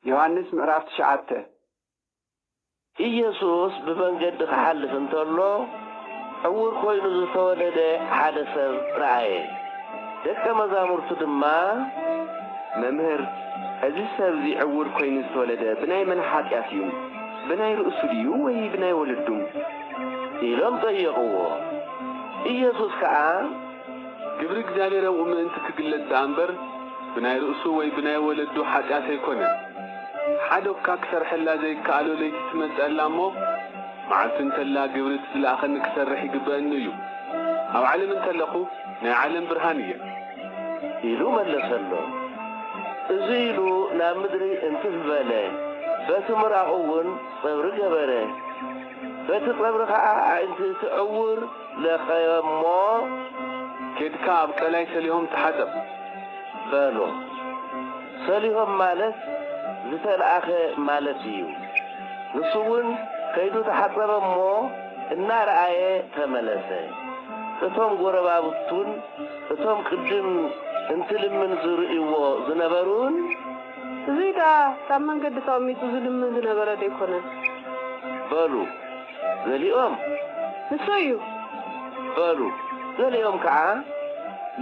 ዮሐንስ ምዕራፍ 9 ኢየሱስ በመንገድ ከሐልፍ እንተሎ ዕውር ኮይኑ ዝተወለደ ሓደ ሰብ ረአየ። ደቀ መዛሙርቱ ድማ መምህር እዚ ሰብ እዚ ዕውር ኮይኑ ዝተወለደ ብናይ መን ኃጢአት እዩ? ብናይ ርእሱ ድዩ ወይ ብናይ ወለዱ? ኢሎም ጠየቕዎ። ኢየሱስ ከዓ ግብሪ እግዚአብሔር ኣብ ምእንቲ ክግለጽ እምበር ብናይ ርእሱ ወይ ብናይ ወለዱ ኃጢአት ኣይኮነን። ሓደ እኳ ክሰርሐላ ዘይከኣሎ ለይቲ ትመጽአላ እሞ መዓልቲ እንተላ ግብሪ ዝለኣኸኒ ክሰርሕ ይግበአኒ እዩ። ኣብ ዓለም እንተለኹ ናይ ዓለም ብርሃን እየ ኢሉ መለሰሎ። እዚ ኢሉ ናብ ምድሪ እንትፍ በለ። በቲ ምራቑ እውን ጸብሪ ገበረ። በቲ ጸብሪ ከዓ ኣዒንቲ እቲ ዕውር ለኸዮ እሞ ኬድካ ኣብ ቀላይ ሰሊሆም ተሓፀብ በሎ። ሰሊሆም ማለት ዝተለኣኸ ማለት እዩ። ንሱ እውን ከይዱ ተሓፀበ እሞ እናረአየ ተመለሰ። እቶም ጎረባብቱን እቶም ቅድም እንትልምን ዝርእይዎ ዝነበሩን እዙይ ዳ ካብ መንገዲ ተቐሚጡ ዝልምን ዝነበረ ዶ ይኮነን በሉ። ገሊኦም ንሱ እዩ በሉ። ገሊኦም ከዓ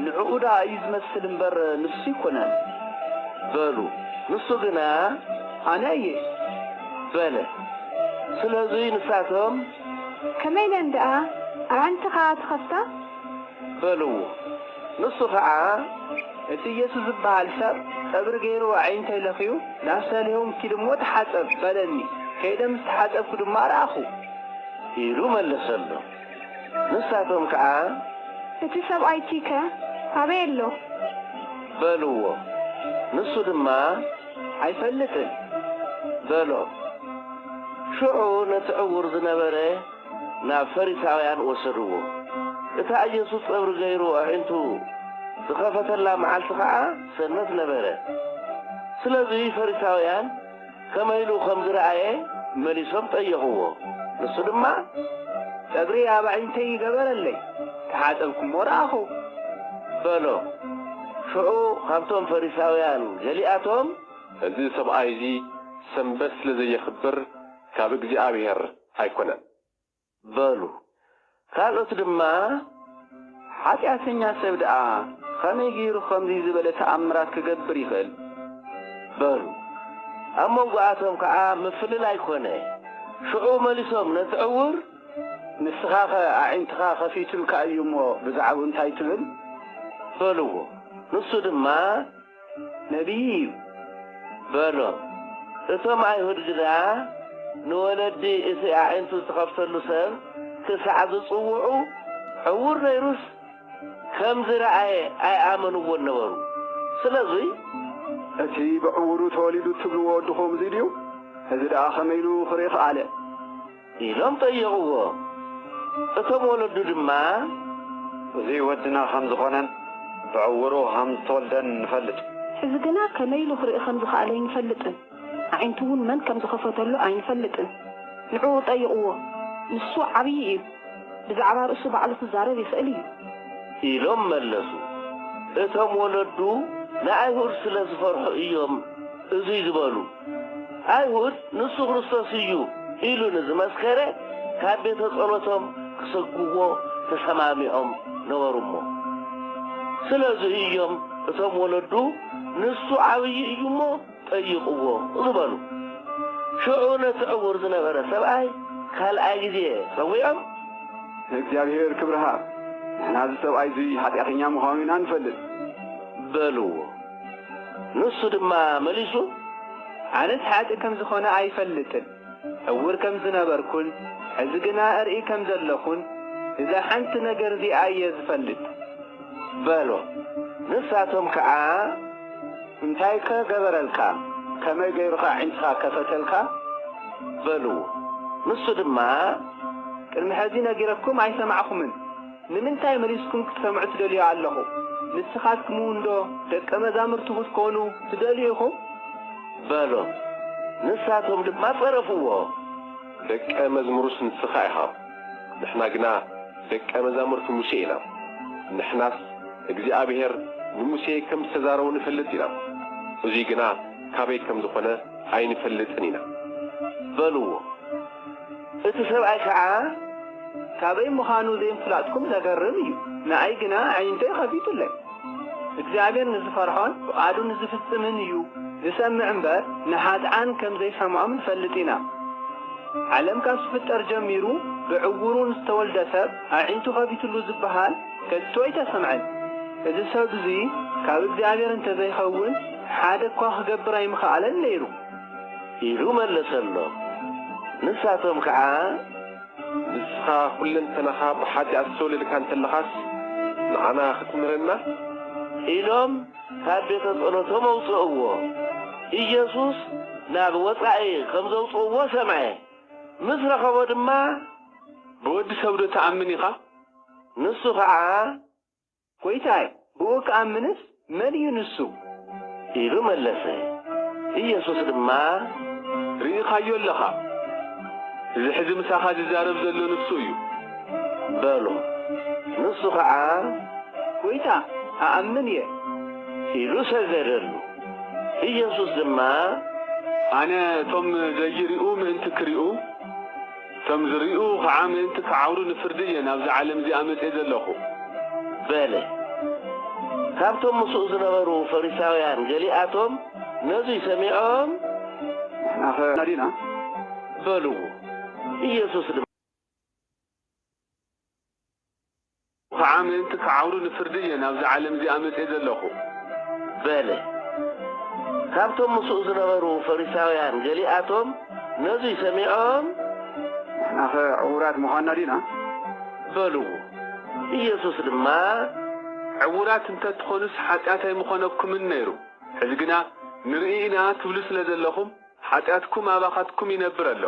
ንዕኡ ዳ እዩ ዝመስል እምበር ንሱ ይኮነን በሉ። ንሱ ግና ኣነ እየ በለ። ስለዚ ንሳቶም ከመይ ኢለን ደኣ ኣብ ዓንቲኻ ትኸፍታ በልዎ። ንሱ ከዓ እቲ ኢየሱስ ዝበሃል ሰብ ጸብሪ ገይሩ ዓይንተይ ለኽዩ ናብ ሰሊሆም ኪድ እሞ ተሓፀብ በለኒ። ከይደ ምስ ተሓፀብኩ ድማ ረኣኹ ኢሉ መለሰሎ። ንሳቶም ከዓ እቲ ሰብኣይቲ ከ ኣበይ ኣሎ በልዎ። ንሱ ድማ ኣይፈልጥን በሎ። ሽዑ ነቲ ዕውር ዝነበረ ናብ ፈሪሳውያን ወሰድዎ። እታ ኢየሱስ ጸብሪ ገይሩ ኣዒንቱ ዝኸፈተላ መዓልቲ ከዓ ሰንበት ነበረ። ስለዚ ፈሪሳውያን ከመይ ኢሉ ከም ዝረአየ መሊሶም ጠየቕዎ። ንሱ ድማ ጸብሪ ኣብ ዓይንተይ ይገበረለይ ተሓፀብኩ እሞ ረኣኹ በሎ። ሽዑ ካብቶም ፈሪሳውያን ገሊኣቶም እዚ ሰብኣይ እዚ ሰንበት ስለ ዘየኽብር ካብ እግዚኣብሔር ኣይኮነን በሉ። ካልኦት ድማ ኃጢአተኛ ሰብ ደኣ ከመይ ገይሩ ከምዚ ዝበለ ተኣምራት ክገብር ይኽእል በሉ። ኣብ መንጎኣቶም ከዓ ምፍልላይ ኮነ። ሽዑ መሊሶም ነቲ ዕውር ንስኻ ኸ ኣዒንትኻ ኸፊቱልካ እዩ እሞ ብዛዕባ እንታይ ትብል በልዎ። ንሱ ድማ ነቢይ እዩ በሎ። እቶም ኣይሁድ ግና ንወለዲ እቲ ኣዒንቱ ዝተኸፍተሉ ሰብ ክሳዕ ዝጽውዑ ዕውር ነይሩስ ከም ዝረአየ ኣይኣመንዎን ነበሩ። ስለዚ እቲ ብዕውሩ ተወሊዱ ትብልዎ ወድኹም እዚ ድዩ? እዚ ደኣ ኸመይ ኢሉ ክርኢ ኸኣለ ኢሎም ጠየቕዎ። እቶም ወለዱ ድማ እዚ ወድና ከም ዝኾነን ብዕውሩ ከም ዝተወልደን ንፈልጥ። ሕዚ ግና ከመይ ኢሉ ክርኢ ከም ዝኽኣለ ኣይንፈልጥን። ኣዒንቱ እውን መን ከም ዝኸፈተሉ ኣይንፈልጥን። ንዕኡ ጠይቕዎ። ንሱ ዓብዪ እዩ። ብዛዕባ ርእሱ ባዕሉ ክዛረብ ይኽእል እዩ ኢሎም መለሱ። እቶም ወለዱ ንኣይሁድ ስለ ዝፈርሑ እዮም እዙይ ዝበሉ። ኣይሁድ ንሱ ክርስቶስ እዩ ኢሉ ንዝመስከረ ካብ ቤተ ጸሎቶም ክሰግዎ ተሰማሚዖም ነበሩ እሞ። ስለዚ እዮም እቶም ወለዱ ንሱ ዓብዪ እዩ እሞ ጠይቕዎ ዝበሉ። ሽዑ ነቲ ዕውር ዝነበረ ሰብኣይ ካልኣይ ግዜ ጸዊዖም እግዚአብሔር ክብርሃ ንሕና እዚ ሰብኣይ እዚ ኃጢአተኛ ምዃኑ ኢና ንፈልጥ በልዎ። ንሱ ድማ መሊሱ ኣነስ ሓጢእ ከም ዝኾነ ኣይፈልጥን። ዕውር ከም ዝነበርኩን ሕዚ ግና እርኢ ከም ዘለኹን እዛ ሓንቲ ነገር እዚኣ እየ ዝፈልጥ በሎ። ንሳቶም ከዓ እንታይ ከ ገበረልካ? ከመይ ገይሩኻ ዒንትኻ ከፈተልካ በልዎ። ንሱ ድማ ቅድሚ ሕዚ ነጊረኩም ኣይሰማዕኹምን። ንምንታይ መሊስኩም ክትሰምዑ ትደልዩ ኣለኹ? ንስኻትኩም እንዶ ደቀ መዛሙርቱ ክትኮኑ ትደልዩ ኢኹም በሎ። ንሳቶም ድማ ጸረፍዎ። ደቀ መዝሙሩስ ንስኻ ኢኻ፣ ንሕና ግና ደቀ መዛሙርቲ ሙሴ ኢና። ንሕናስ እግዚኣብሔር ንሙሴ ከም ዝተዛረቡ ንፈልጥ ኢና። እዙይ ግና ካበይ ከም ዝኾነ ኣይንፈልጥን ኢና በልዎ እቲ ሰብኣይ ከዓ ካበይ ምዃኑ ዘይምፍላጥኩም ዘገርም እዩ ንኣይ ግና ዓይንተይ ኸፊቱለይ እግዚአብሔር ንዝፈርሖን ፍቃዱ ንዝፍጽምን እዩ ዝሰምዕ እምበር ንሓጥዓን ከም ዘይሰምዖም ንፈልጥ ኢና ዓለም ካብ ዝፍጠር ጀሚሩ ብዕውሩን ዝተወልደ ሰብ ኣዒንቱ ኸፊቱሉ ዝበሃል ከቶ ኣይተሰምዐን እዚ ሰብ እዚ ካብ እግዚአብሔር እንተዘይኸውን ሓደ እኳ ክገብር ኣይምኽኣለን ነይሩ ኢሉ መለሰሎ ንሳቶም ከዓ ንስኻ ኩለንተናኻ ብሓጢኣት ዝተወለድካ እንተለኻስ ንዓና ክትምረና ኢሎም ካብ ቤተ ጸሎቶም ኣውፅእዎ ኢየሱስ ናብ ወፃኢ ከም ዘውፅእዎ ሰምዐ ምስ ረኸቦ ድማ ብወዲ ሰብ ዶ ተኣምን ኢኻ ንሱ ከዓ ጐይታይ ብኡ ክኣምንስ መን እዩ ንሱ ኢሉ መለሰ ኢየሱስ ድማ ርኢኻዮ ኣለኻ እዚ ሕዚ ምሳኻ ዝዛረብ ዘሎ ንሱ እዩ በሎ ንሱ ከዓ ጐይታ ኣኣምን እየ ኢሉ ሰገደሉ ኢየሱስ ድማ ኣነ እቶም ዘይርኡ ምእንቲ ክሪኡ እቶም ዝርኡ ከዓ ምእንቲ ክዓውሩ ንፍርዲ እየ ናብዚ ዓለም እዚኣ መፅአ ዘለኹ በለ ካብቶም ምስኡ ዝነበሩ ፈሪሳውያን ገሊኣቶም ነዙይ ሰሚዖም ናኸ ናዲና በልዎ ኢየሱስ ድማ ከዓ ምእንቲ ክዓውሩ ንፍርዲ እየ ናብዚ ዓለም እዚኣ መፅአ ዘለኹ በለ ካብቶም ምስኡ ዝነበሩ ፈሪሳውያን ገሊኣቶም ነዙይ ሰሚዖም ናኸ ዕውራት ምዃንና ዲና በልዎ ኢየሱስ ድማ ዕውራት እንተትኾኑስ ሓጢኣት ኣይምኾነኩምን ነይሩ ሕዚ ግና ንርኢ ኢና ትብሉ ስለ ዘለኹም ሓጢኣትኩም ኣባኻትኩም ይነብር ኣሎ